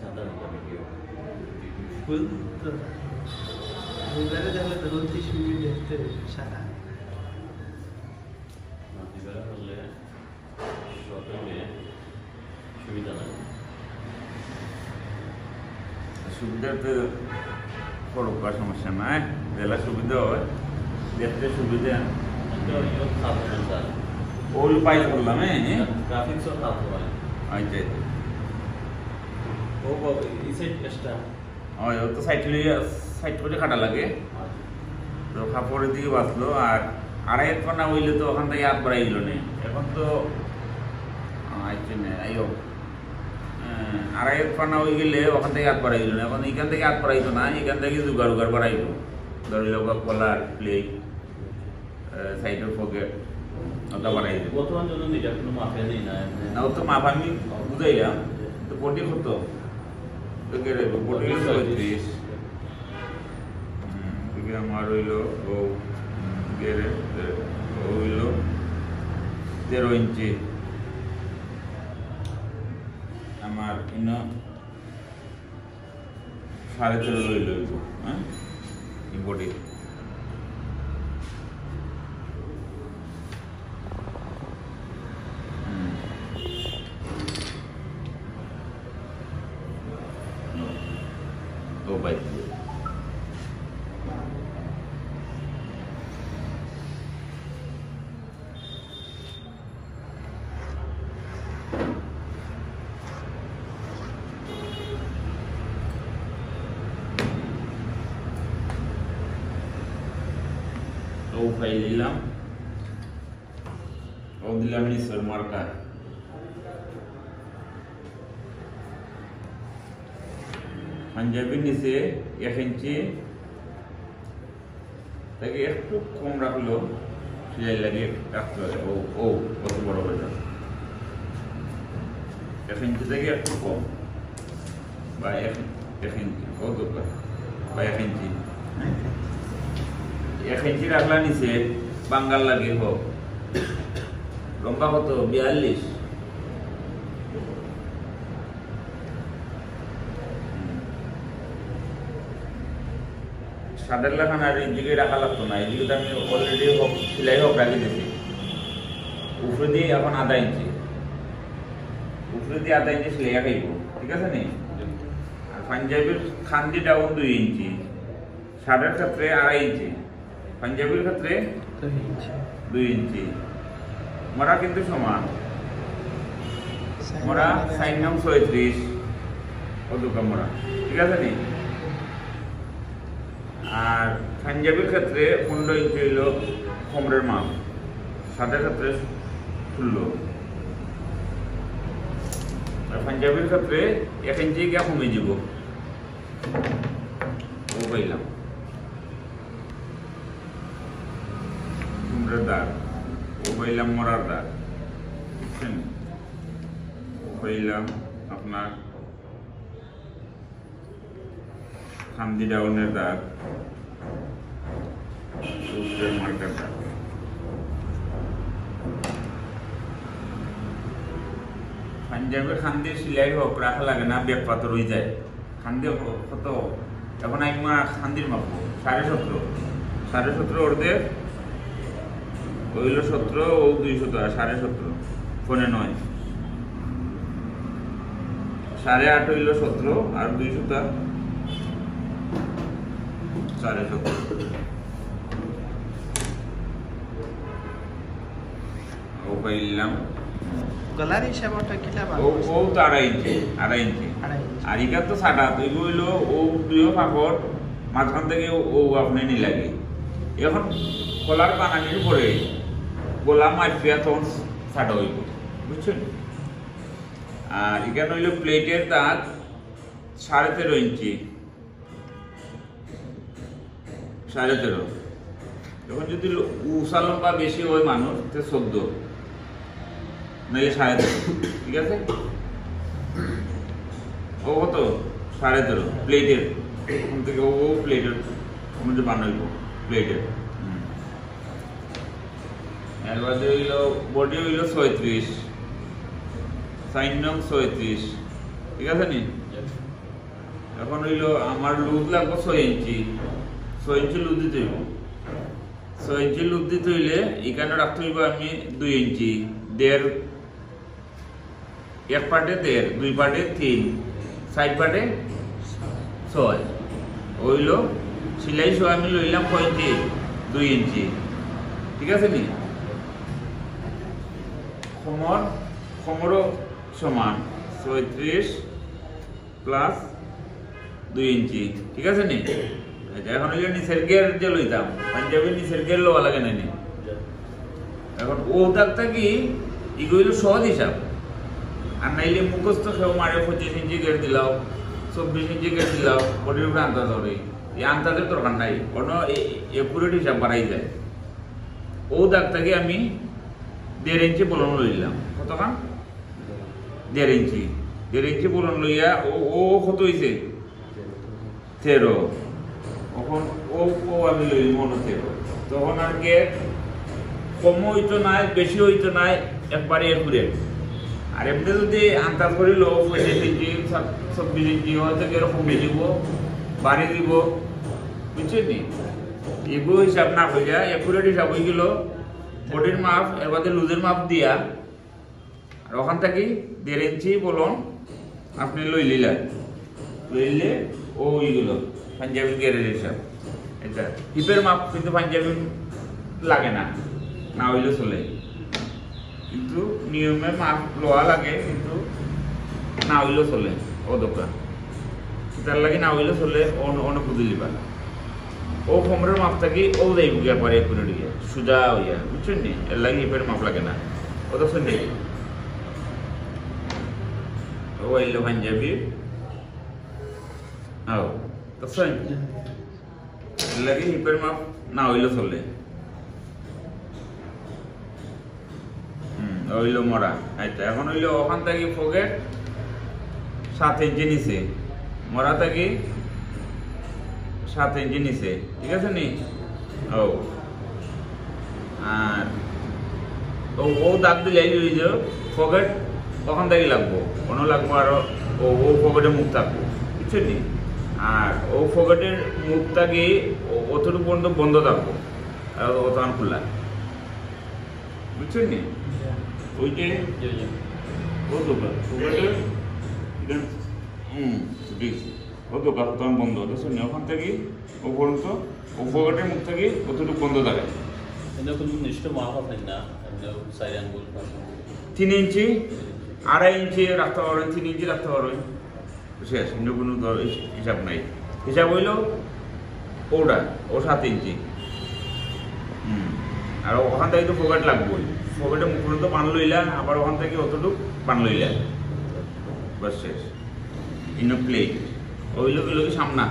সাধারণত video full তো রবিবারে দেখলে তো 29 মিনিট দেখতে সারা রাত্রিবেলা করলে সকালে সুবিধা লাগে সুবিধা তো পড়বার সমস্যা নাই জেলা সুবিধা হয় দেখতে সুবিধা ওই পাই করলাম গ্রাফিক্সও খারাপ হয় আচ্ছা ও এই সাইড এক্সট্রা ওই ও তো সাইড করে খাটা লাগে তো কাপড়ের দিকে বাঁচলো আর আড়াই পানা হইলে তো ওখান থেকে হাত বাড়াইল নে এখন তো আচ্ছা না আইও আড়াই পানা হয়ে গেলে ওখান থেকে হাত বাড়াইল না এখন এখান থেকে হাত বাড়াইতো না এখান থেকে জোগাড় বাড়াইল ধরিল কলার প্লেট সাইডের পকেট ওটা বাড়াই দেবো বর্তমান জন্য নিজে কোনো মাফিয়া নেই না না ও তো মাপ আমি বুঝাইলাম তো পটি কত পটি 35 আমার হইল ও গেরে ও হইল 13 ইঞ্চি আমার ইন 13.5 হইল হ্যাঁ বডি ও ভাই ও ফাইল দিলাম ও দিলাম নিচের মার্কার পাঞ্জাবির নিচে 1 ইঞ্চি থেকে একটু কম রাখলো সেলাই লাগিয়ে রাখতে হবে ও কত বড় হয়ে যাবে 1 ইঞ্চি থেকে একটু কম বা 1 ইঞ্চি কত বা 1 ইঞ্চি 1 ইঞ্চি রাখলা নিচে বাঙ্গাল লাগে হোক লম্বা কত 42 সাদের লাখান আর এদিকে রাখা লাগতো না এদিকে তো আমি অলরেডি সেলাই হোক রাখি দিয়েছি উপরে দিয়ে এখন আধা ইঞ্চি উপরে দিয়ে আধা ইঞ্চি সেলাই রাখাইব ঠিক আছে নি আর পাঞ্জাবির খান্দি ডাউন 2 ইঞ্চি শার্টের ক্ষেত্রে 2.5 ইঞ্চি পাঞ্জাবির ক্ষেত্রে 2 ইঞ্চি মোড়া কিন্তু সমান মোড়া সাইন নাম 36 কত মোড়া ঠিক আছে নি আর পাঞ্জাবির ক্ষেত্রে 15 ইঞ্চি হইল কোমরের মাপ শার্টের ক্ষেত্রে 16 আর পাঞ্জাবির ক্ষেত্রে 1 ইঞ্চি গিয়ে কমে যাব ও পাইলাম কোমরের দাগ ও পাইলাম মোড়ার দাগ বুঝছেন ও পাইলাম আপনার খান্দি ডাউনের দাগ মার্কার দাগ পাঞ্জাবের খান্দি সিলাই হোক রাখা লাগে না ব্যাগ পাথর হয়ে যায় খান্দি কত এখন আমি খান্দির মাপবো 17.5 অর্ধেক ওইল 17 ও 200 আর 17.5 ফোনে 9 8.5 হইল 17 আর 200 17.5 ও পাইলাম গলার হিসাবটা কিলা ও তো 2.5 ইঞ্চি আর ইকা তো 7.5 তুই হইলো ও দুইও পাপড় মাঝখান থেকে ও আপনি নি লাগে এখন কলার বানানির পরে গোলা মাইফিয়া তখন 7 হইব বুঝছেন আর এখানে হইলো প্লেটের দাগ 13.5 ইঞ্চি 13.5 এখন যদি উষা লম্বা বেশি হয় মানুষ তো 14 নাইলে 13.5 ঠিক আছে ও কত 13.5 প্লেটের ওখান থেকে ও প্লেটের মধ্যে বানাইব প্লেটের এরপর হইল বডি হইল 36 সাইন নং 36 ঠিক আছে নি এখন হইলো আমার লুজ লাগবে 6 ইঞ্চি। 6 ইঞ্চি লুজ দিতে হইব। 6 ইঞ্চি লুজ দিতে হইলে এখানে রাখতে হইব আমি 2 ইঞ্চি। 1.5 এক পার্টে 1.5, 2 পার্টে 3, সাইড পার্টে 6 হইলো। সিলাই সহ আমি লইলাম 6 ইঞ্চি, 2 ইঞ্চি, ঠিক আছে নি? কোমরও সমান 36 প্লাস 2 ইঞ্চি, ঠিক আছে নি? এখন হইলে নিচের গের যে লইতাম, পাঞ্জাবি নিচের গের লোয়া লাগে না নি? এখন ও দাগটা কি এগুলো হইলো সহজ হিসাব। আর নাইলে মুখস্থ খেয়েও মারে 25 ইঞ্চি গের দিলাও, 24 ইঞ্চি গের দিলাও, বডির উপরে আন্দাজ হবে। এই আন্দাজের দরকার নাই, কোনো একুরেট হিসাব বাড়াই যায়। ও দাগটাকে আমি 1.5 ইঞ্চি বলন লইলাম। কতক্ষণ? 1.5 ইঞ্চি। 1.5 ইঞ্চি বলন লইয়া ও কত হয়েছে? 13। তখন ও আমি লই মনে 13। তখন আর কি কম হইতো নাই, বেশি হইতো নাই, একবারে একুরেট। আর এমনি যদি আন্দাজ করি লো 25 ইঞ্চি, 26 ইঞ্চি হয়তো এরকম বেশি দিব, বাড়ি দিব, বুঝছেন নি? এগুলো হিসাব না হইয়া একুরেট হিসাব হয়ে গেল বডির মাপ, এর বাদে লুজের মাপ দিয়া। আর ওখান থেকে 1.5 ইঞ্চি বলুন আপনি লইলে ও ওইগুলো পাঞ্জাবি গেরের হিসাব। এটা হিপের মাপ কিন্তু পাঞ্জাবি লাগে না, না হইলে চলে। কিন্তু নিয়মে মাপ লোয়া লাগে, কিন্তু না হইলেও চলে। ও দোকান তার লাগে না হইলে চলে, অনেক বুঝলি পারে। ও কোমরের মাপ থাকি ও যাইব গিয়া পরে একুরেট গিয়া সোজা হইয়া, বুঝছেন নি? এর লাগে হিপের মাপ লাগে না। ও তো শুনে ও আইলো পাঞ্জাবি আও তো শুন, এর লাগে হিপের মাপ না হইলে চলে। হইলো মরা। আচ্ছা, এখন হইলো ওখান থেকে পকেট 7 ইঞ্চি নিচে, মরা থেকে 7 ইঞ্চি নিচে, ঠিক আছে নি? ও আর ও দাগ দিলে পকেট ওখান থেকে লাগবো, কোনো লাগবো আরো ও পকেটে মুখ থাকবো, বুঝছেন নি? আর ও পকেটের মুখটাকে অতটুকু পর্যন্ত বন্ধ থাকবো, আর ও তখন খোলা, বুঝছেন নি? ওই যে ও দোকান ও দোকান তখন বন্ধ হতো, শুনি ওখান থেকে ও পর্যন্ত ও পকেটের মুখ থেকে অতটুকু বন্ধ থাকে। 3 ইঞ্চি, 2.5 ইঞ্চি রাখতে পারবেন, 3 ইঞ্চি রাখতে পারবেন, শেষ। কোনো হিসাব নাই। হিসাব হইল ওটা ও 7 ইঞ্চি। আর ওখান থেকে তো পকেট লাগবেই, পকেটে মুখ পর্যন্ত পান লইলা, আবার ওখান থেকে অতটুক পান লইলা, বাস শেষ। ইনো প্লেট ওইলো কি সামনা।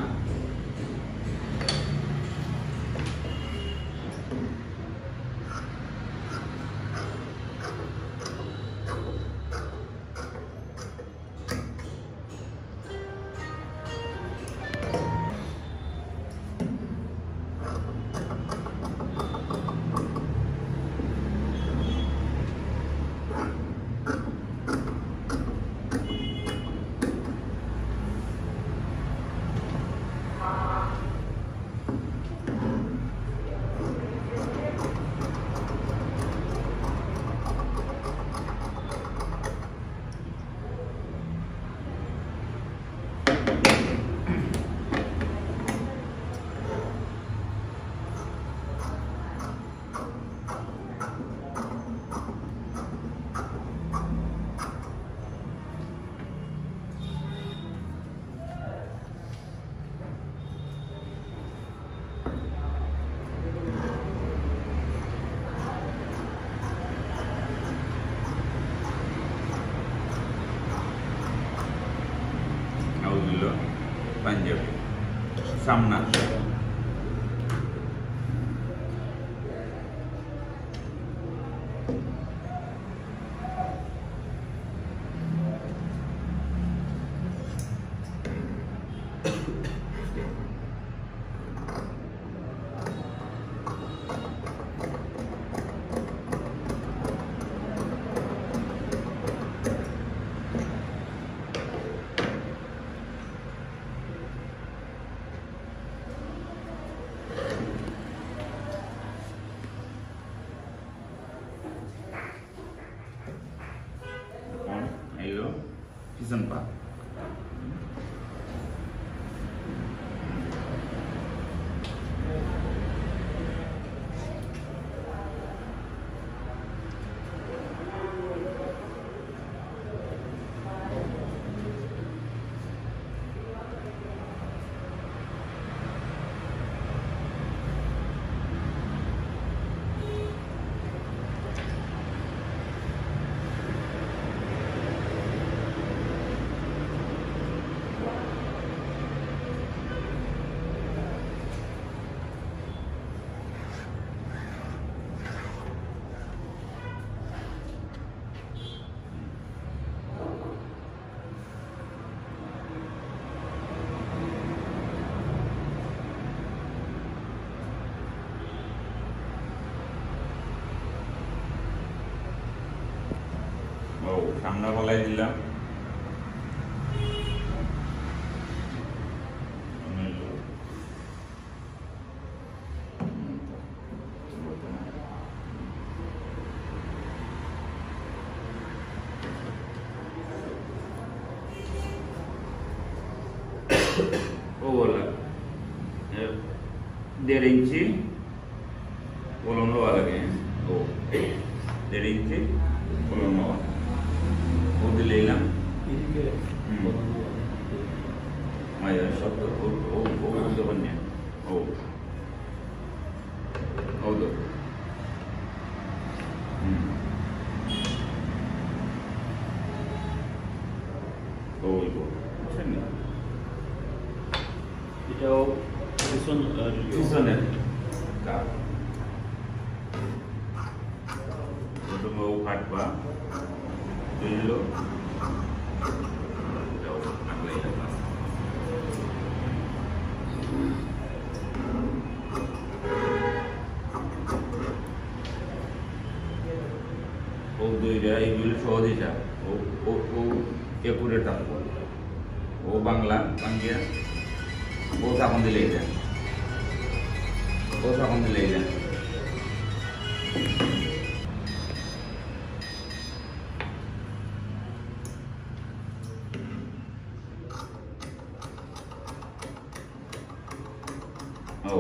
পাঞ্জাবি সামনা। পিছন পা। সামনে গলায় দিলাম, ও বলা 1.5 इंची बोलन लगे ओ 1.5 इंची बोलन वो दिले माया शब्द ओ बन्या ओ दो এটাও পিছনের কাপ প্রথমে ও কাটবা দিলো ও দুইটা এইগুলো সহজেই যা ও একুরে টানবো ও বাংলা বাংলা ও তখন দিলেই যায় ও তখন দিলেই যায় ও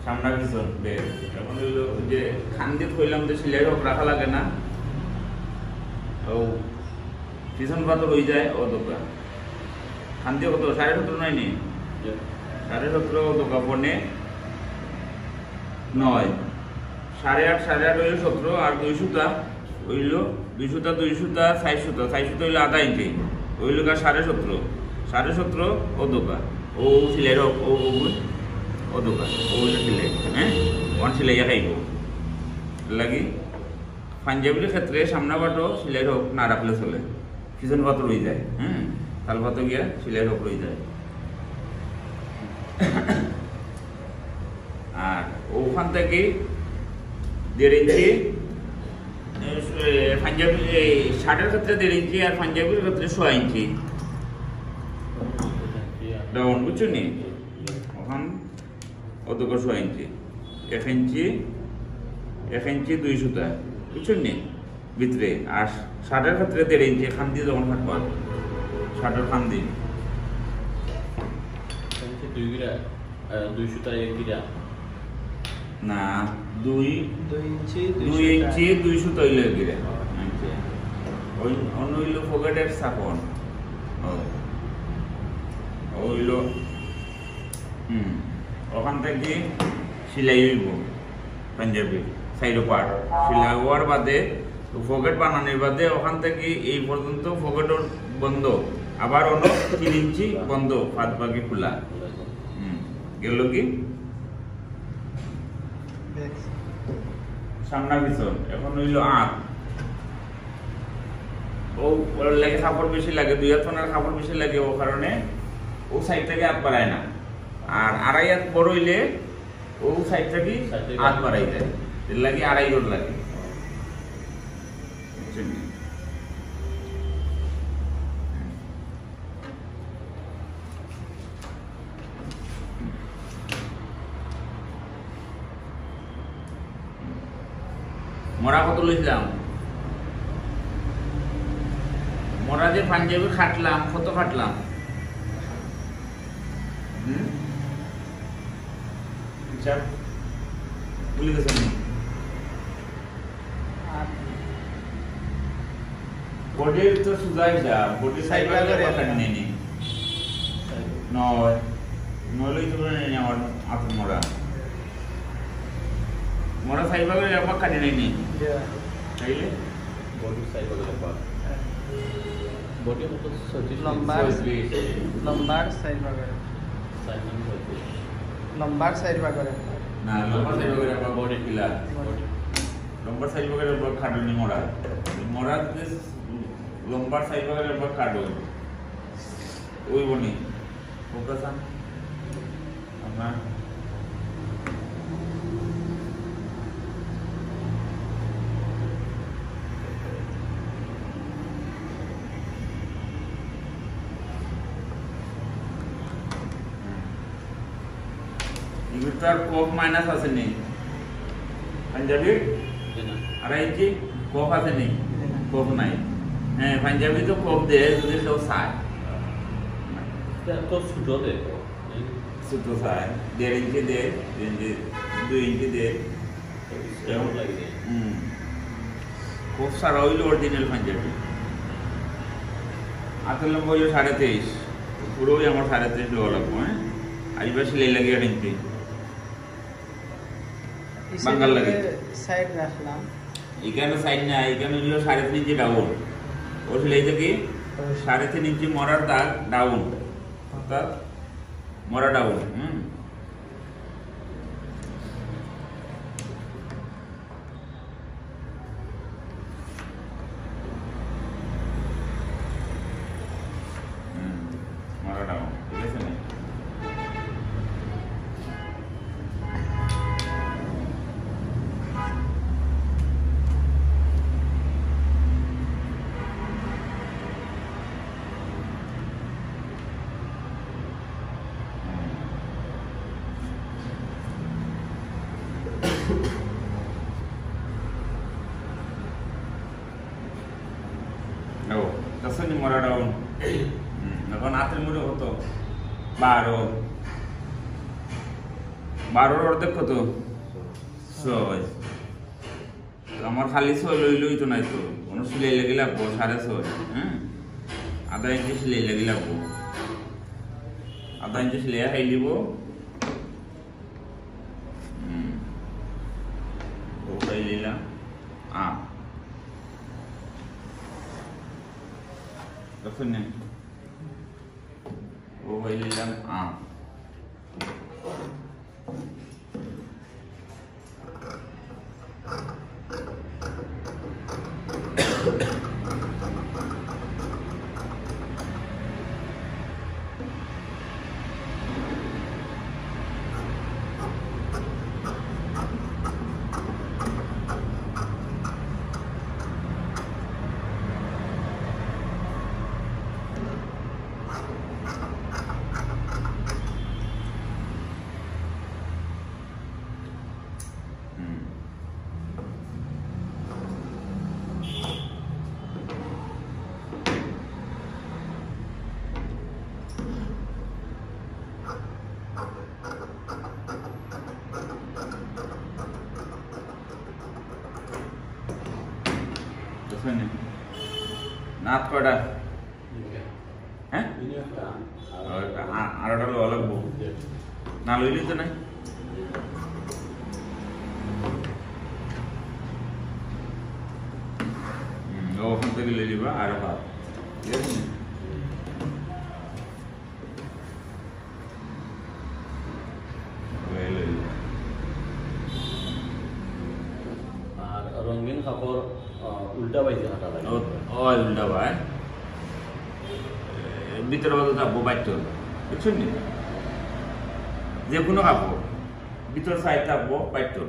সামনা পিছন বেশ এখন হইলো যে খান দিয়ে থইলাম যে সিলাই হোক রাখা লাগে না ও পিছন পাথর হয়ে যায় ও দোকা খান দিয়ে কত 17.5 নয় নি 17.5 দোকা পনে 9 8.5 হইলো 17 আর 2 সুতা হইলো 2 সুতা 4 সুতা হইলো আধা ইঞ্চি হইলো 17.5 ও দোকা ও সিলাই হোক ও দোকান ও সিলাই হ্যাঁ ওয়ান সিলাই খাইব লাগি পাঞ্জাবির ক্ষেত্রে সামনা বাটো সিলাই হোক না রাখলে চলে পিছন পাত রয়ে যায় হ্যাঁ তাল পাতো গিয়া সিলাই হোক রয়ে যায় আর ওখান থেকে 1.5 ইঞ্চি পাঞ্জাবি শার্টের ক্ষেত্রে 1.5 ইঞ্চি আর পাঞ্জাবির ক্ষেত্রে 6 ইঞ্চি ডাউন বুঝছো নি ওখান অত 6 ইঞ্চি 1 ইঞ্চি 2 সুতা বুঝছেন নি ভিতরে আর শার্টের ক্ষেত্রে 1.5 ইঞ্চি খান দিয়ে যখন কাটবা শার্টের খান দিয়ে 2 সুতা 1 গিরা না 2 ইঞ্চি 2 সুতা হইলে গিরা ওই অন্য হইলো পকেটের সাপন হইলো ওখান থেকে সিলাই হইব পাঞ্জাবি সাইড পার্ট সিলাই হওয়ার বাদে পকেট বানানোর বাদে ওখান থেকে এই পর্যন্ত পকেটর বন্ধ আবার অন্য 3 ইঞ্চি বন্ধ 5 ভাগে খোলা গেল কি সামনা পিছন এখন হইল আট ও ওর লাগে কাপড় বেশি লাগে 2 হাত ওনার কাপড় বেশি লাগে ও কারণে ও সাইড থেকে হাত বাড়ায় না আর 2.5 হাত বড় হইলে ও সাইড থেকে হাত বাড়াই দেয় এর লাগে 2.5 গোল লাগে মরা কত লইছিলাম মরা যে পাঞ্জাবি খাটলাম কত খাটলাম হিসাব ভুলে গেছেন বডির তো সুজা হিসাব বডি সাইড নেই নয় নইলেই তো নেই আমার আপন মরা মরা সাইড ভাগে একবার কাটে নেই তাইলে বডি সাইজ বদলে পার বডি কত 36 লম্বার সাইড ভাগে সাইজ মানে 36 লম্বার সাইড ভাগে না লম্বার সাইড ভাগে একবার বডি পিলার লম্বার সাইড ভাগে একবার খাটনি মরা মরা যে লম্বার সাইড ভাগে একবার কাটো ওই বনি ফোকাস আন আমরা ইগুতার কোপ মাইনাস আছে নেই পাঞ্জাবি আড়াই ইঞ্চি কোপ আছে নেই কোপ নাই হ্যাঁ পাঞ্জাবি তো কোপ দে যদি কেউ চায় তো ছোটো দে ছোটো চায় 1.5 ইঞ্চি দে 2 ইঞ্চি দে এরকম লাগে কোপ সারা হইল অরিজিনাল পাঞ্জাবি হাতের লম্বা হইল 23.5 পুরোই আমার 23.5 দেওয়া লাগবো হ্যাঁ আইবার সেলাই লাগে 1 ইঞ্চি বাঙ্গাল লাগে সাইড রাখলাম এখানে সাইড না এখানে হলো 3.5 ইঞ্চি ডাউন ও সেলাই থেকে 3.5 ইঞ্চি মরার দাগ ডাউন অর্থাৎ মরা ডাউন মরা ডাউন ঠিক আছে না kasani mora daun এখন হাতের মুঠে কত 12 অর্ধেক কত 6 আমার খালি 6 লইলই তো নাই তো কোন সিলাই লাগি লাগবো 6.5 হ্যাঁ আধা ইঞ্চি সিলাই লাগি লাগবো আধা ইঞ্চি সিলাই হাই দিব ওটাই নিলাম Kasani oh ililang Kasani naat koda হ্যাঁ আর ওটা লো লাগবো না লইলি তো নাই ওখান থেকে লই লিবা আর ভাত ঠিক আছে উল্টা ভাই ভিতরে বাদে থাকবো বাইটল, বুঝছেন নি? যে কোনো কাপড় ভিতর সাইড থাকবো বাইটল,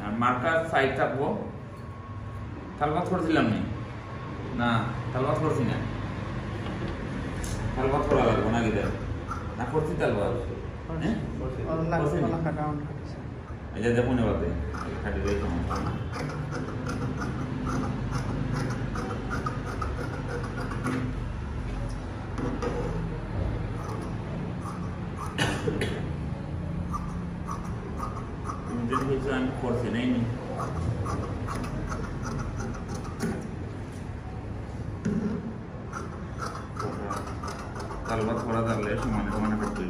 আর মার্কার সাইড থাকবো। তালবাত করছিলাম না, তালবাত করছি না, তালবাত করা লাগবো না গিয়ে না করছি তালবাত। হ্যাঁ এই যে দেখুন এবারে খাটি দিয়ে সমস্যা না। আমি করছি নাই নি তালবাত করা থাকলে সমানে সমানে করতে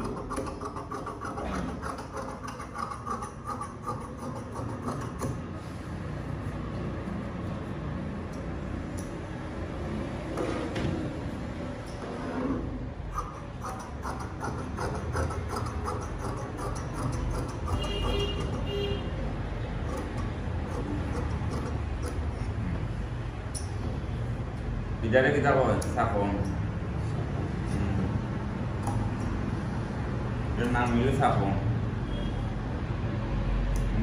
Bidara kita apa? Sakon. Dan nama itu sakon.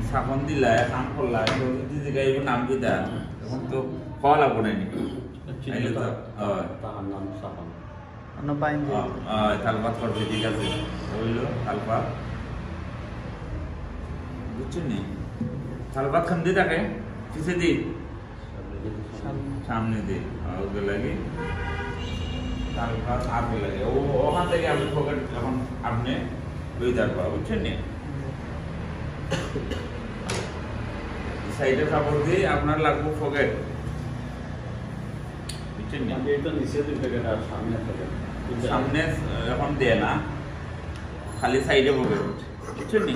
Sakon dilai, angkol lah. Itu juga itu nama kita. Untuk call apa nih? Ini tuh. Tahan nam sakon. Ano pa hindi? Talbat korbe juga sih. Oilo, talbat. Lucu nih. Talbat kan dia tak ya? Kisah di. সামনে দিয়ে ওগুলো লাগে তারপর আগে লাগে ওখান থেকে আপনি পকেট এখন আপনি উইদার পাওয়া, বুঝছেন নি? সাইডে কাপড় দিয়ে আপনার লাগবে পকেট, বুঝছেন নি? এটা নিচে দুই প্যাকেট আর সামনে প্যাকেট, সামনে এখন দেয় না, খালি সাইডে পকেট, বুঝছেন নি?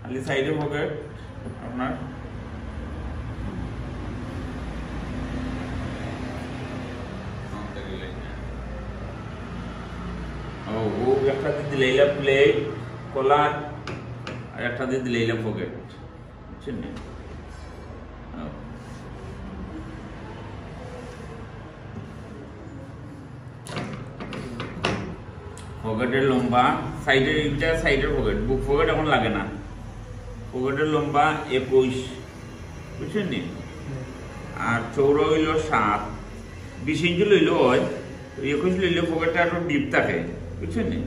খালি সাইডে পকেট আপনার ও একটা দিয়ে দিলাইলা প্লেট কলার আর একটা দিয়ে দিলাইলা পকেট, বুঝছেন না? পকেটের লম্বা সাইডের এইটা সাইডের পকেট, বুক পকেট এখন লাগে না। পকেটের লম্বা 21, বুঝছেন নি? আর চৌড়া হইল 7, 20 ইঞ্চি লইলেও হয়, 21 লইলে পকেটটা একটু ডিপ থাকে, বুঝছেন নি?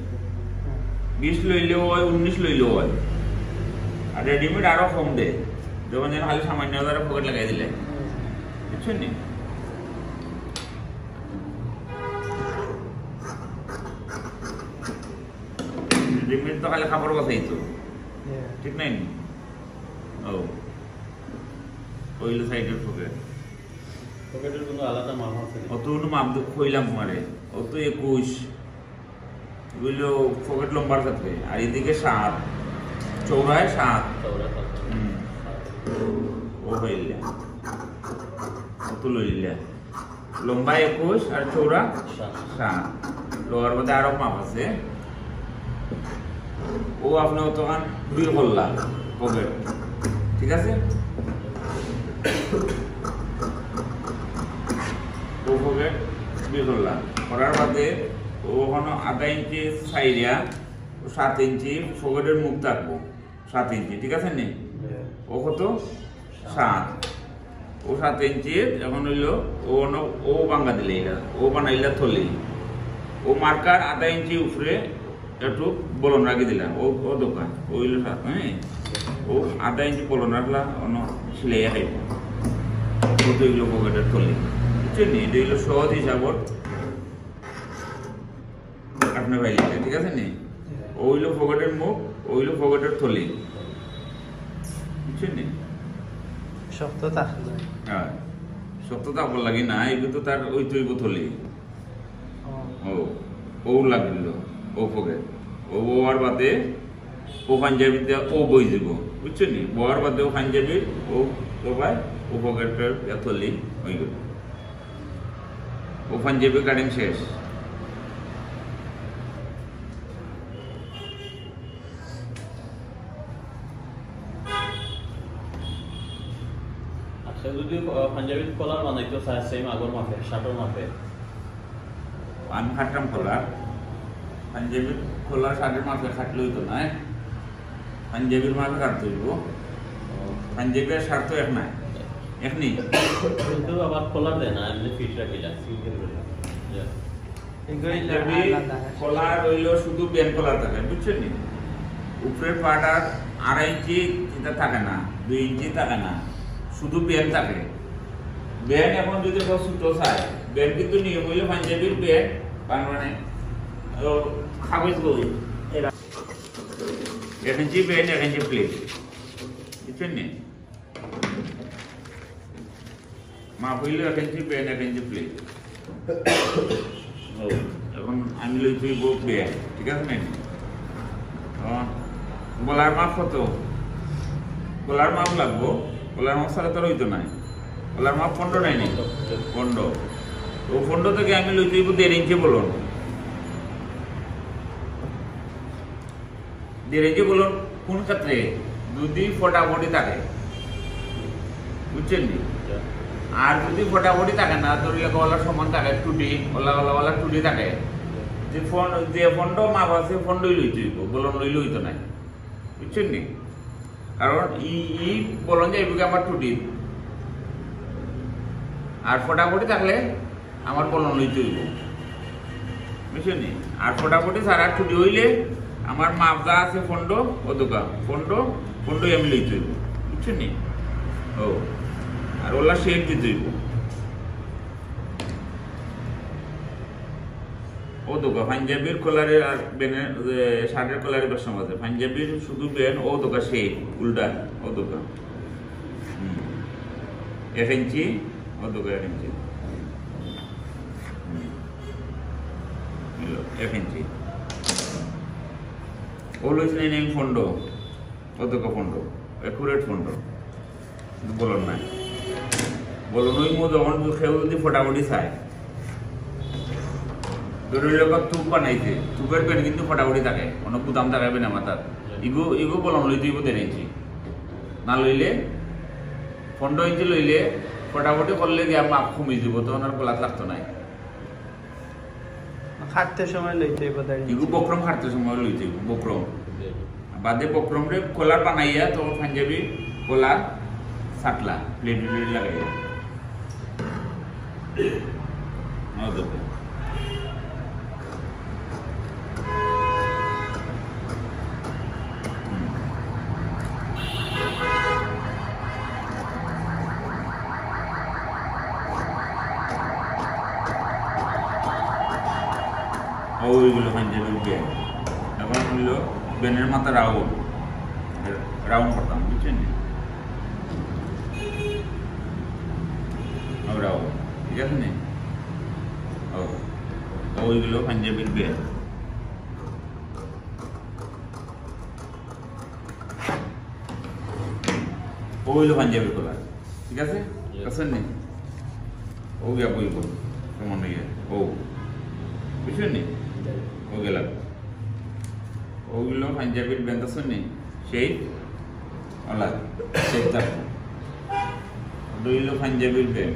20 লইলেও হয়, 19 লইলেও হয়। আর রেডিমেড আরো কম দেয়, যখন যেন খালি সামান্য পকেট লাগাই দিলে, বুঝছেন নি? রেডিমেড তো খালি কাপড় কথাই তো, ঠিক নাই? ওইল সাইডের পকেট, পকেটের কোনো আলাদা মাপ আছে? অত মাপ কইলাম মারে, অত 21 বুঝলো পকেট লম্বার ক্ষেত্রে, আর এদিকে 7 চৌড়ায় 7 ও হইলে অত লইলে লম্বা 21 আর চৌড়া 7, লোয়ার মধ্যে আরো মাপ আছে। ও আপনি তখন 2 করলাম পকেট, ঠিক আছে? ও পকেট 2 করলাম করার বাদে ও ওখানে 1/2 ইঞ্চি সাইডা 7 ইঞ্চি পকেটের মুখ থাকবো, 7 ইঞ্চি, ঠিক আছে নি? ও কত 7, ও 7 ইঞ্চি এখন হইলো ও বাঙ্গা দিলে, ও বানাইলা থলি, ও মার্কার 1/2 ইঞ্চি উপরে একটু বলন রাখি দিলাম, ও দোকান ও হইলো 7, হ্যাঁ? ও 1/2 ইঞ্চি বলন রাখলা অন্য সিলাইয়া খাইব, ও তো হইলো পকেটের থলি, বুঝছেন নি? এটা হইলো সহজ হিসাবত আপনার ভাইলিটা, ঠিক আছে নি? ওইলো পকেটের মুখ, ওইলো পকেটের থলি, বুঝছেন নি? শক্ততা হ্যাঁ, শক্ততা বল লাগে না, এগুলো তো তার ওই তৈব থলি, ও লাগল ও পকেট, ও আর বাদে ও পাঞ্জাবিতে ও বই দিব, বুঝছেন নি? বয়ার বাদে ও পাঞ্জাবি ও সবাই ও পকেটের থলি হয়ে গেল, ও পাঞ্জাবি কাটিং শেষ। যদি পাঞ্জাবি কলার বানাইতো চাই সেম আগর মাপে শার্টের মাপে আমি খাটলাম খোলা পাঞ্জাবির খোলা শার্টের মাপে খাটলে হইতো না পাঞ্জাবির মাপে কাটতে হইব পাঞ্জাবির শার্ট তো এক নাই এখনি কিন্তু আবার কলার দেয় না এমনি ফিট রাখিলা সিঙ্গেল করে পাঞ্জাবি খোলা রইল শুধু বেন কলার থাকে বুঝছেন নি উপরের পাটা 2.5 ইঞ্চি এটা থাকে না 2 ইঞ্চি থাকে না শুধু বেন থাকে বেন এখন যদি ছোট চাই বেন কিন্তু নিয়ম হইলে পাঞ্জাবির বেন মানে কাগজ বই 1 ইঞ্চি বেন 1 ইঞ্চি প্লেট বুঝছেন নি মাপ হইল 1 ইঞ্চি বেন 1 ইঞ্চি প্লেট এখন আমি লইছি বেন ঠিক আছে না গলার মাপ কত গলার মাপ লাগবো গলার মাপ ছাড়া তো রইতো নাই গলার মাপ 15 নাই নি 15 তো 15 থেকে আমি লইতে 1.5 ইঞ্চি বলুন 1.5 ইঞ্চি বলুন কোন ক্ষেত্রে যদি ফটাফটি থাকে বুঝছেন নি আর যদি ফটাফটি থাকে না ধরলে গলার সমান থাকে টুটি গলা টুটি থাকে যে ফন্ড মাপ আছে ফন্ডই লইতে হইব বলন লইলে হইতো নাই বুঝছেন নি কারণ ই বলন যাইব আমার টুটি আর ফটাফটি থাকলে আমার বলন লইতে হইব বুঝছেন নি আর ফটাফটি সারা টুটি হইলে আমার মাপ যা আছে ফন্ড ও দোকা ফন্ডই আমি লইতে হইব বুঝছেন নি ও আর ওলা শেড দিতে হইব ও দোকা পাঞ্জাবির কলারে আর বেনের শার্টের কলারে বেশ আছে পাঞ্জাবির শুধু বেন ও দোকা শেড উল্টা ও দোকা 1 ইঞ্চি ও দোকা 1 ইঞ্চি 1 ইঞ্চি ও লইছে নেই ফন্ড ও দোকা ফন্ড একুরেট ফন্ড বলন নাই বলন ওই মো যখন খেয়ে যদি ফটাফটি চায় থুপ বানাইছে থুপের পেন কিন্তু ফটাফটি থাকে কোনো গুদাম থাকাবে না মাথার ইগো বলন লইতে 1.5 ইঞ্চি না লইলে 15 ইঞ্চি লইলে ফটাফটি করলে গিয়ে মাপ কমে যাব তখন আর গলাত লাগতো নাই খাটতে সময় লইতে হইব ইগো বক্রম খাটতে সময় লইতে হইব বক্রম বাদে বক্রম রে কলার বানাইয়া তো পাঞ্জাবি কলার সাটলা প্লেট লাগাইয়া ওইগুলো পাঞ্জাবির বেন এখন হইলো বেনের মাথা রাউন্ড করতাম বুঝছেন রাউন্ড ঠিক আছে নি ওইগুলো পাঞ্জাবির বেন ওইগুলো পাঞ্জাবির কলার ঠিক আছে আছেন নি ও গিয়া বইব কেমন গিয়ে ও বুঝছেন নি ও গেলাম ওগুলো পাঞ্জাবির বেন আছেন নি সেই ওলা সেই থাকবো দুইলো পাঞ্জাবির বেন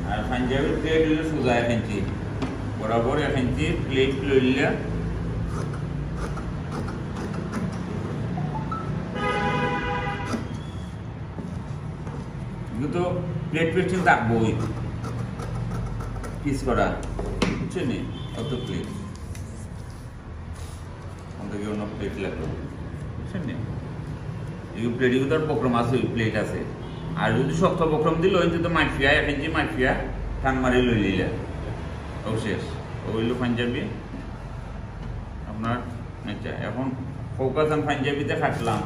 আর পাঞ্জাবির প্লেট হইলে সোজা 1 ইঞ্চি বরাবর 1 ইঞ্চি প্লেট লইলে কিন্তু প্লেট পেস্টিং থাকবোই পিস করা বুঝছেন নি অত প্লেট অন্তকে অন্য প্লেট লাগবে বুঝছেন নি এই প্লেটগুলো তার বক্রম আছে প্লেট আছে আর যদি শক্ত বক্রম দিল ওই তো মাফিয়া 1 ইঞ্চি মাফিয়া টান মারি লই লিলা ও শেষ ওইলো পাঞ্জাবি আপনার আচ্ছা এখন ফোকাস অন পাঞ্জাবিতে খাটলাম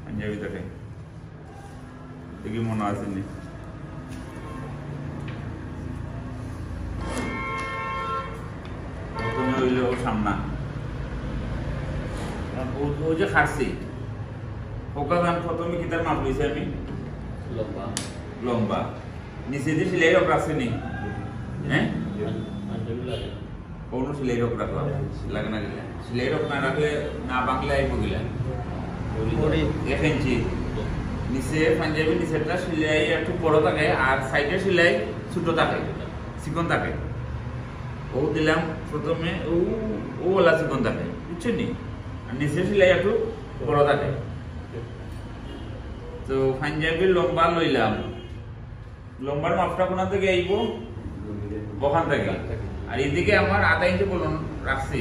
পাঞ্জাবি দেখে দেখি মনে আছে নি প্রথমে হইলো সামনা ও যে খাটছি ফোকাস অন প্রথমে কি তার মাপ লইছি আমি লম্বা নিচে যে সেলাই রক আছে নি হ্যাঁ কোনো সেলাই রক রাখলাম লাগে না গেলে সেলাই রক না রাখলে না বাংলা আইব গেলে 1 ইঞ্চি নিচে পাঞ্জাবি নিচেরটা সিলাই একটু বড় থাকে আর সাইডে সিলাই ছোট থাকে চিকন থাকে ও দিলাম প্রথমে ও ওলা চিকন থাকে বুঝছেন নি আর নিচে সিলাই একটু বড় থাকে তো পাঞ্জাবির লম্বা লইলাম লম্বার মাপটা কোনা থেকে আইব বখান থেকে আর এদিকে আমার আধা ইঞ্চি বলুন রাখছি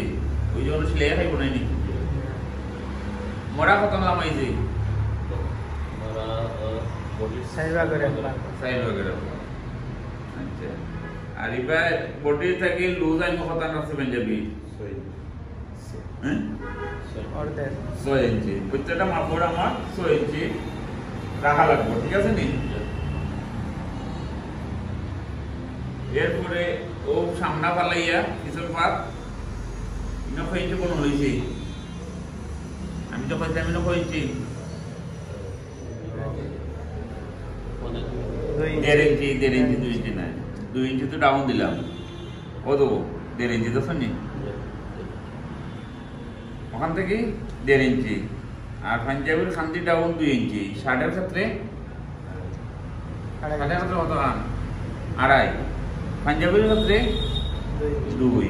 ওই জন্য সিলাই খাইব নাই নি মরা কত লামাইছি সাইবা করে আচ্ছা আর এবার বডি থেকে লুজ আইব কত রাখছি পাঞ্জাবি হ্যাঁ 6 ইঞ্চি প্রত্যেকটা মাপড় আমার 6 ইঞ্চি রাখা লাগবে ঠিক আছে নি এরপরে ও সামনা পালাইয়া পিছন পাত ইনো কইতে কোন হইছে আমি তো কইতে আমি কইছি 1.5 ইঞ্চি 2 ইঞ্চি না 2 ইঞ্চি তো ডাউন দিলাম ও তো 1.5 ইঞ্চি তো শুনি ওখান থেকে 1.5 ইঞ্চি আর পাঞ্জাবির খান্তি ডাউন 2 ইঞ্চি শার্টের ক্ষেত্রে কত আড়াই পাঞ্জাবির ক্ষেত্রে 2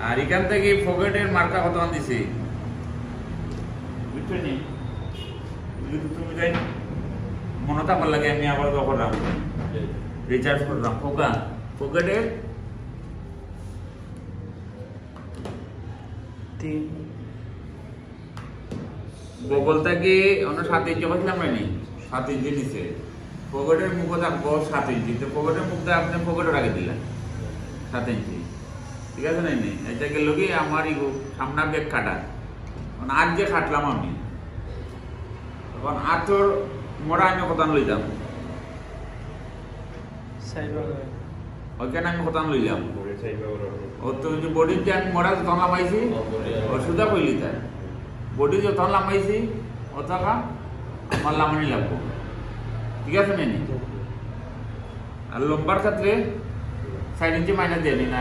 আর এখান থেকে পকেটের মার্কা কত দিছে বুঝছো নি তুমি যাই মনে থাকার লাগে আমি আবার করলাম রিচার্জ করলাম পকেটের 3 বগল থেকে অন্য 7 ইঞ্চি বসলাম না 7 ইঞ্চি নিচে পকেটের মুখ থাকবো 7 ইঞ্চি তো পকেটের মুখটা আপনি পকেটে রাখে দিলেন 7 ইঞ্চি ঠিক আছে না এটা গেল কি আমার ইগো সামনা ব্যাগ কাটা আজ যে খাটলাম আমি তখন আতর মোড়া আমি কত লইলাম ওইখানে আমি কত লইলাম ও তো বডির যে আমি মোড়া যতন লামাইছি ও সুদা কইলি তাই বডি যতন লামাইছি ও টাকা আমার লামানি লাগবো ঠিক আছে না আর লম্বার ক্ষেত্রে 4 ইঞ্চি মাইনাস দেয়নি না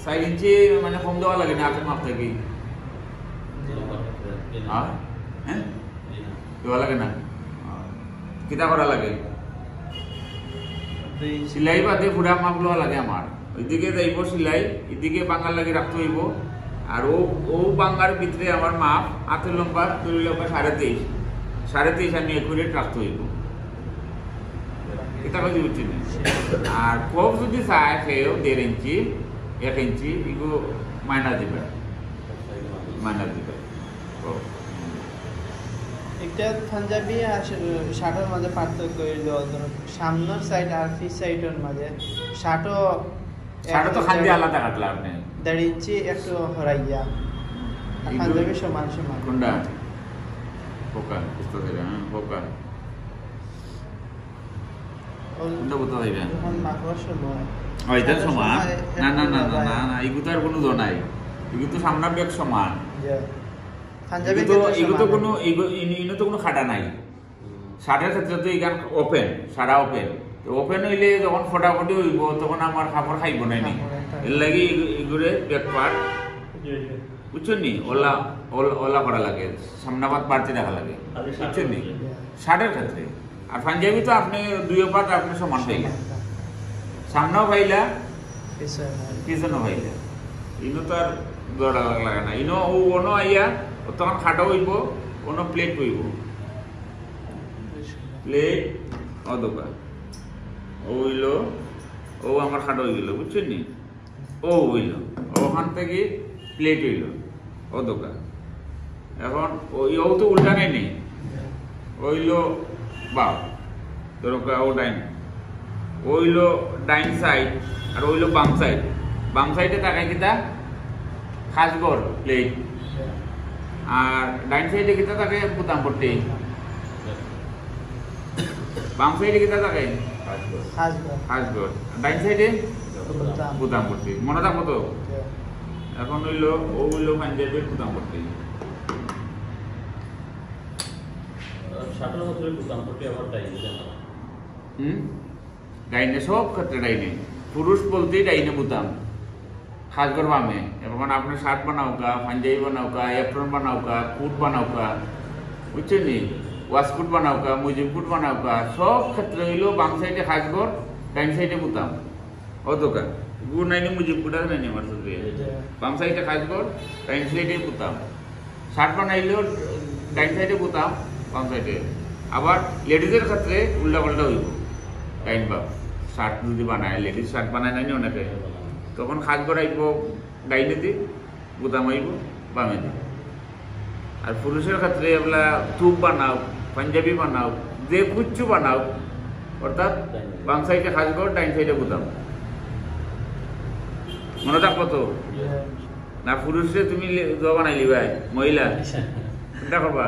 4 ইঞ্চি মানে কম দেওয়া লাগে না আপনার মাপ থেকে হ্যাঁ দেওয়া লাগে না কিতা করা লাগে সিলাই বাদে পুরা মাপ লওয়া লাগে আমার ওইদিকে যাইব সিলাই এদিকে বাঙ্গার লাগে রাখতে হইব আর ও বাঙ্গার ভিতরে আমার মাপ হাতের লম্বা দড়ি লম্বা 23.5 আমি একুরেট রাখতে হইব এটা কথা বুঝছি না আর কোপ যদি চায় সেও 1.5 ইঞ্চি 1 ইঞ্চি এগুলো মাইনাস দিবে একটা পাঞ্জাবি আর শার্টের মাঝে পার্থক্য হইলো সামনের সাইড আর পিছ সাইডের মাঝে শার্টও তো খান্তি আলাদা কাটলা আপনি 1.5 ইঞ্চি একটু হরাইয়া আর পাঞ্জাবি সমান কোনটা পোকা বুঝতে পারি পোকা কোনটা বুঝতে পারি এখন মাপর সময় ওইটা সমান না এগুলো তো আর কোনো জ নাই এগুলো তো সামনের ব্যাগ সমান পাঞ্জাবি এগুলো তো কোনো ইনো তো কোনো খাটা নাই শার্টের ক্ষেত্রে তো এখান ওপেন সারা ওপেন হইলে যখন ফটাফটি হইব তখন আমার কাপড় খাইব না নি এর লাগি এগুলো ব্যাক পার্ট বুঝছেন নি ওলা করা লাগে সামনাপাত বাড়তে দেখা লাগে বুঝছেন নি শার্টের ক্ষেত্রে আর পাঞ্জাবি তো আপনি 2 পাত আপনি সমান পাইলা সামনেও পাইলা পিছনেও পাইলা ইনো তো আর দৌড়া লাগে না ইনো ও অনো আইয়া তখন খাটো হইব কোনো প্লেট হইব প্লেট অদোকা ও হইল ও আমার খাটো হয়ে গেল বুঝছেন নি ও হইল ওখান থেকে প্লেট হইল অদোকা এখন ও তো উল্টা নেই হইল বাপ দরকার ও ডাইন হইল ডাইন সাইড আর হইল বাম সাইডে তাকাই কিতা খাসগর প্লেট আর ডাইন সাইডে কিতা থাকে বুতাম পট্টি বাম সাইডে কিতা থাকে খাসগর ডাইন সাইডে বুতাম পট্টি মনে থাকবো তো এখন হইল ও হইল পাঞ্জাবের বুতাম পট্টি ডাইনে সব ক্ষেত্রে ডাইনে পুরুষ বলতেই ডাইনে বুতাম খাসগর বামে এবং আপনার শার্ট বানাও কা পাঞ্জাবি বানাও কা এপ্রন বানাও কা কোট বানাও কা বুঝছেন নি? ওয়াসকুট বানাও কা, মুজিবকুট বানাও কা, সব ক্ষেত্রে হইলো বাম সাইডে খাসগর, ডাইন সাইডে বুতাম। ও দোকান গু নাইনি মুজিবকুট আর নাইনি আমার সাথে বাম সাইডে খাসগর, ডাইন সাইডে বুতাম। শার্ট বানাইলেও ডাইন সাইডে বুতাম, বাম সাইডে। আবার লেডিজের ক্ষেত্রে উল্টা পাল্টা হইব, ডাইন বাম। শার্ট যদি বানায়, লেডিস শার্ট বানায় নাইনি অনেকে, তখন খাসগর আইব ডাইনে দি, বুতাম আইব বামে দি। আর পুরুষের ক্ষেত্রে এগুলা টুপ বানাও, পাঞ্জাবি বানাও, যে কুচ্ছু বানাও, অর্থাৎ বাম সাইডে খাসগর, ডাইন সাইডে বুতাম। মনে থাকবো তো? না পুরুষে তুমি বানাইলি ভাই, মহিলা চিন্তা করবা?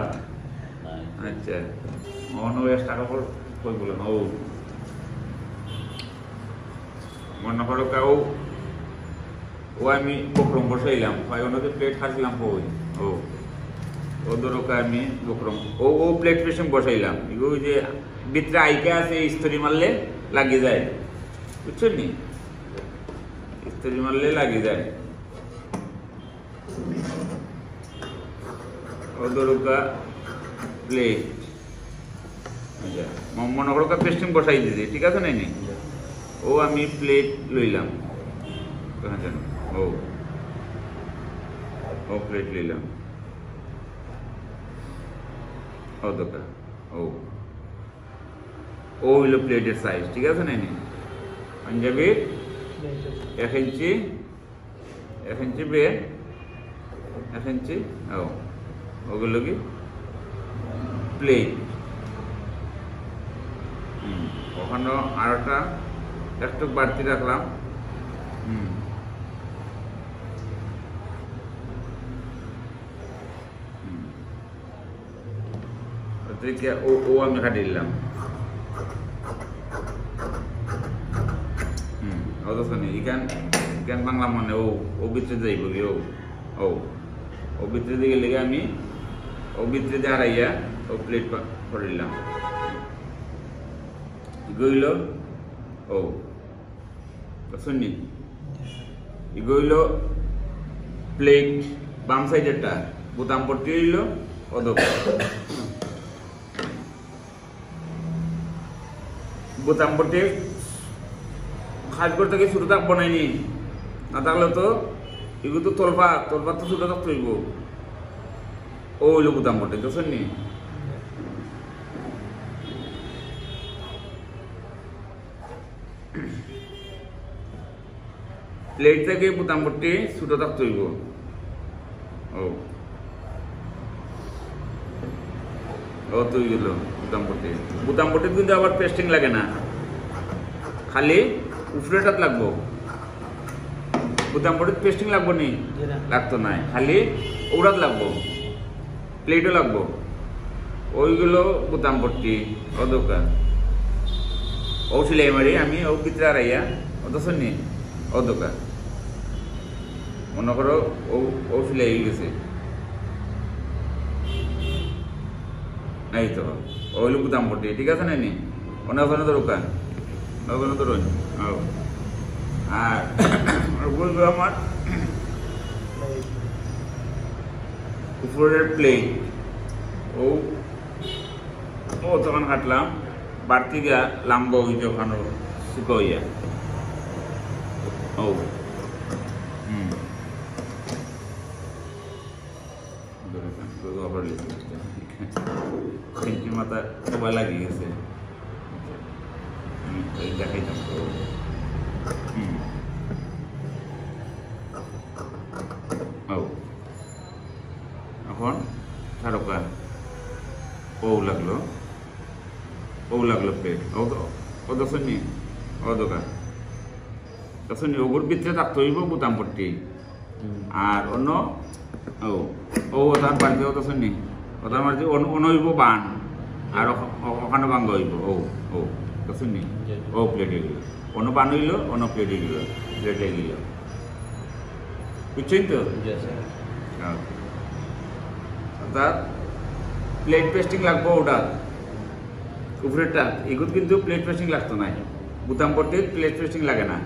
আচ্ছা অন্য টাকা কই বলেন ও মনে করো কেউ ও আমি বকরম বসাইলাম, অন্যকে প্লেট খাচ্ছিলাম কই ও ও ধরো আমি বকরম ও ও প্লেট পেশন বসাইলাম, ওই যে ভিতরে আইকা আছে ইস্ত্রি মারলে লাগিয়ে যায়, বুঝছেন নি? ইস্ত্রি মারলে লাগিয়ে যায়। ও ধরো প্লেট মনে করো পেস্টিং বসাই দিয়েছি, ঠিক আছে নাই? ও আমি প্লেট লইলাম, ও ও প্লেট লইলাম, ও দোকান ও ও হইল প্লেটের সাইজ, ঠিক আছে নাই? পাঞ্জাবির 1 ইঞ্চি বে 1 ইঞ্চি ও ওগুলো কি প্লেট। ওখানে আরোটা একটু বাড়তি রাখলাম, ও আমি কাটিয়ে দিলাম, ইকান বাংলা মানে ও ভিতরে যাইব কি ও ও ভিতরে দিকে লেগে আমি ও ভিতরে দিয়ে হারাইয়া ও প্লেট করে দিলাম, গইল ও শুননি গইল প্লেট বাম সাইডেরটা, বোতাম পট্টি হইল অদক, বোতাম পট্টি খাস করতে গিয়ে ছোট থাক বানাইনি, না থাকলে তো এগুলো তো তলপা তো ছোট থাকতে হইব, ও হইল বোতাম পট্টি, তো শুননি? প্লেট থেকে বোতাম পট্টি ছোট থাকতে হইব, ও ও তুই গেল বোতাম পট্টি কিন্তু আবার পেস্টিং লাগে না, খালি উপরেটাত লাগবো, বোতাম পট্টি পেস্টিং লাগবো নি, লাগতো না, খালি ওরাত লাগবো, প্লেটও লাগবো, ওইগুলো বোতাম পট্টি ও দোকান ও সিলাই মারি আমি ও ভিতরে আড়াইয়া অত শুনি ও দোকান মনে করো ও সিলাই গেছে, এই তো ওইলো বোতাম পট্টি, ঠিক আছে না? নি ওখানে তো দোকান ওখানে তো রইল, আর বলবো আমার উপরের প্লেট ও ও তখন কাটলাম, বাড়তি গিয়া লাম্বা হইতে ওখানে শুকা হইয়া ও মাথা সবাই লাগিয়ে গেছে, দেখাইতাম তো এখন ছাড়কা ও লাগলো প্লেট ও দশনি ও দোকান দশনি ওগুর ভিতরে থাকতে হইব বোতাম পট্টি, আর অন্য ও তার বাড়িতে ও দশনি ওটার মাঝে অন্য হইব বান, আর ওখানে বাঙ্গ হইব ও দশনি ও প্লেট এগুলো অন্য বান হইল, অন্য প্লেট এগুলো প্লেট এগুলো, বুঝছেন তো? অর্থাৎ প্লেট পেস্টিং লাগবো ওটা উপরেরটা, এগুলো কিন্তু প্লেট পেস্টিং লাগতো না, বোতাম পট্টির প্লেট পেস্টিং লাগে না,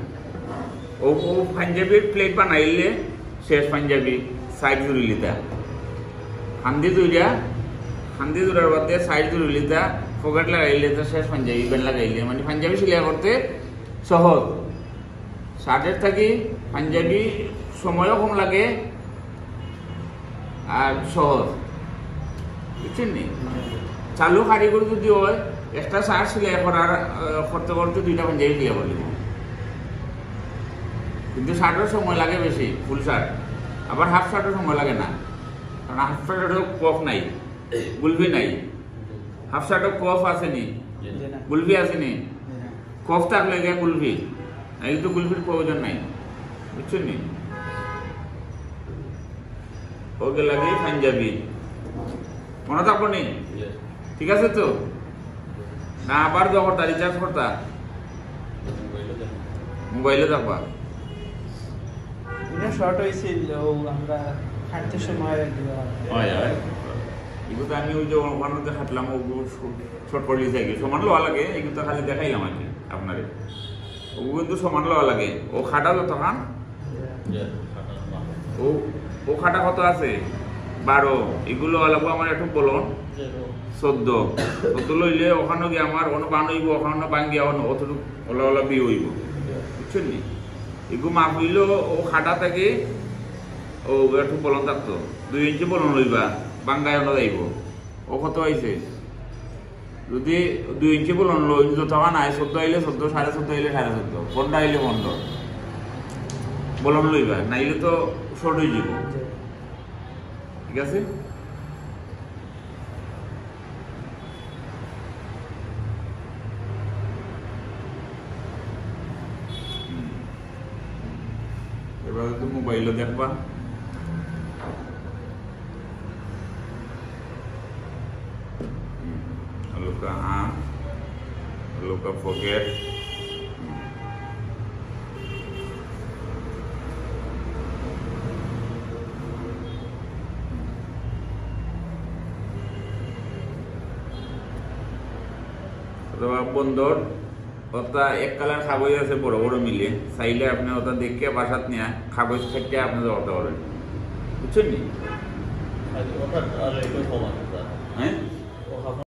ও পাঞ্জাবির প্লেট বানাইলে শেষ পাঞ্জাবি সাইড জুড়ি লিতা হান্দি দুইটা খান্দি জোড়ার বাদে সাইড জুড়িলে তা পকেট লাগাইলে তো শেষ পাঞ্জাবি বেন লাগাইলে মানে পাঞ্জাবি সিলাই করতে সহজ। শার্টের থাকি পাঞ্জাবি সময়ও কম লাগে আর সহজ, বুঝছেন নি? চালু কারিগর যদি হয় একটা শার্ট সিলাই করার করতে করতে 2টা পাঞ্জাবি সিলাই করলিব, কিন্তু শার্টের সময় লাগে বেশি ফুল শার্ট। আবার হাফ শার্টের সময় লাগে না, কারণ হাফ শার্টেরও কফ নাই, গুলবি নাই। হাফ শার্টও কফ আসেনি, গুলবি আসেনি। কফ থাকলে গিয়ে গুলবি, এই তো গুলবির প্রয়োজন নাই, বুঝছেন নি? ওকে লাগে পাঞ্জাবি, মনে থাকবো নি? ঠিক আছে তো না? আবার যখন রিচার্জ করতা মোবাইলে থাকবা। শর্ট হয়েছিল আমরা হাঁটতে সময় এগুলো আমি ওই যে ওখানে হাঁটলাম শর্ট করে যাই সমান লওয়া লাগে, এগুলো খালি দেখাইলাম আর কি আপনারে। ওগুলো কিন্তু সমান লওয়া লাগে। ও খাটা যত খান ও খাটা কত আছে 12, এগুলো লাগবো আমার একটু বলুন 14 লইলে ওখানে গিয়ে আমার কোনো বান হইব, ওখানে বান গিয়ে অতটুকু ওলা ওলা বিয়ে হইব, বুঝছেন নি? এগুলো মাপ হইল ও খাটা থেকে ও একটু বলন থাকতো 2 ইঞ্চি বলন লইবা, বাঙ্গায় যাইব। ও কত হয়েছে? যদি 2 ইঞ্চি বলন লই যতক্ষণ নাই 14 আইলে 14, 14.5 আইলে 14.5, 15 আইলে 15 বলন লইবা, নাইলে তো শর্ট হয়ে যাব। ঠিক আছে? এবার তো মোবাইলে দেখবা। Luka arm, luka pocket. অথবা বন্দর ওটা এক কালার কাগজ আছে বড় বড় মিলে, চাইলে আপনি ওটা দেখে বাসাত নিয়ে কাগজ থেকে আপনি জমাতে পারবেন, বুঝছেন নি? হ্যাঁ।